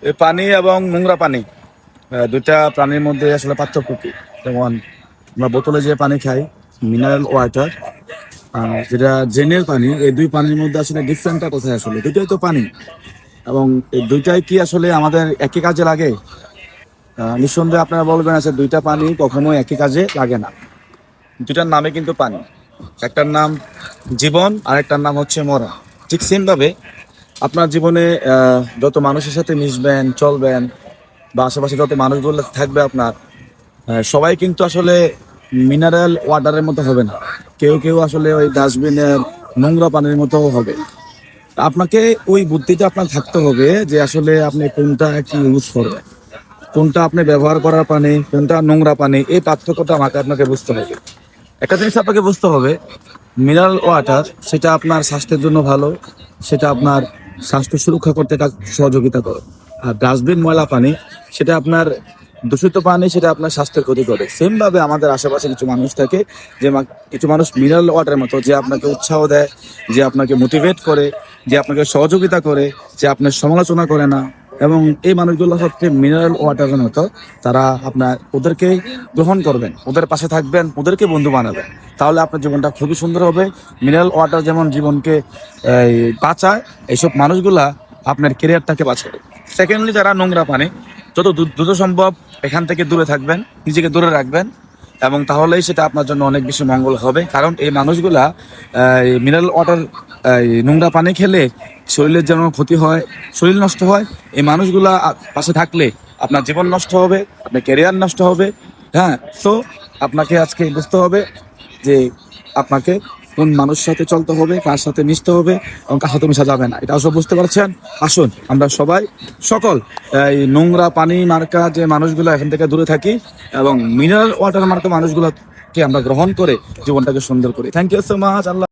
এই পানি এবং নোংরা পানি দুইটা প্রাণীর মধ্যে আসলে পার্থক্য কি? যেমন আমরা বোতলে যে পানি খাই, মিনারেল ওয়াটার, যেটা ড্রেনের পানি, এই দুই পানির মধ্যে আসলে ডিফারেন্টটা কোথায়? আসলে দুইটাই তো পানি, এবং এই দুইটাই কি আসলে আমাদের একই কাজে লাগে? নিঃসন্দেহে আপনারা বলবেন আছে দুইটা পানি কখনো একই কাজে লাগে না। দুইটার নামে কিন্তু পানি, একটার নাম জীবন আর একটার নাম হচ্ছে মরা। ঠিক সেম ভাবে আপনার জীবনে যত মানুষের সাথে মিশবেন, চলবেন, বা আশেপাশে যত মানুষগুলো থাকবে আপনার, সবাই কিন্তু আসলে মিনারেল ওয়াটারের মতো হবে না। কেউ কেউ আসলে ওই ডাস্টবিনের নোংরা পানির মতো হবে। আপনাকে ওই বুদ্ধিটা আপনার থাকতে হবে যে আসলে আপনি কোনটা কি ইউজ করবেন, কোনটা আপনি ব্যবহার করার পানি, কোনটা নোংরা পানি, এই পার্থক্যটা আপনাকে বুঝতে হবে। একটা জিনিস আপনাকে বুঝতে হবে, মিনারেল ওয়াটার সেটা আপনার স্বাস্থ্যের জন্য ভালো, সেটা আপনার স্বাস্থ্য সুরক্ষা করতে সহযোগিতা করে। আর ডাস্টবিন ময়লা পানি সেটা আপনার দূষিত পানি, সেটা আপনার স্বাস্থ্যের ক্ষতি করে। সেম ভাবে আমাদের আশেপাশে কিছু মানুষ থাকে, যে কিছু মানুষ মিনারেল ওয়াটারের মতো, যে আপনাকে উৎসাহ দেয়, যে আপনাকে মোটিভেট করে, যে আপনাকে সহযোগিতা করে, যে আপনার সমালোচনা করে না। এবং এই মানুষগুলো হচ্ছে মিনারেল ওয়াটারের মতো, তারা আপনার ওদেরকে গ্রহণ করবেন, ওদের পাশে থাকবেন, ওদেরকে বন্ধু বানাবেন, তাহলে আপনার জীবনটা খুবই সুন্দর হবে। মিনারেল ওয়াটার যেমন জীবনকে বাঁচায়, এইসব মানুষগুলা আপনার কেরিয়ারটাকে বাঁচাবে। সেকেন্ডলি, যারা নোংরা পানি, যত দ্রুত সম্ভব এখান থেকে দূরে থাকবেন, নিজেকে দূরে রাখবেন, এবং তাহলেই সেটা আপনার জন্য অনেক বেশি মঙ্গল হবে। কারণ এই মানুষগুলা মিনারেল ওয়াটার, নোংরা পানি খেলে শরীরের যেন ক্ষতি হয়, শরীর নষ্ট হয়। এই মানুষগুলা পাশে থাকলে আপনার জীবন নষ্ট হবে, আপনার ক্যারিয়ার নষ্ট হবে। হ্যাঁ, সো আপনাকে আজকে বুঝতে হবে যে আপনাকে কোন মানুষের সাথে চলতে হবে, কার সাথে মিশতে হবে এবং কার সাথে মিশা যাবে না। এটা সব বুঝতে পারছেন? আসুন আমরা সবাই সকল এই নোংরা পানি মার্কা যে মানুষগুলো, এখান থেকে দূরে থাকি, এবং মিনারেল ওয়াটার মার্কা মানুষগুলোকে আমরা গ্রহণ করে জীবনটাকে সুন্দর করি। Thank you so much. Allah.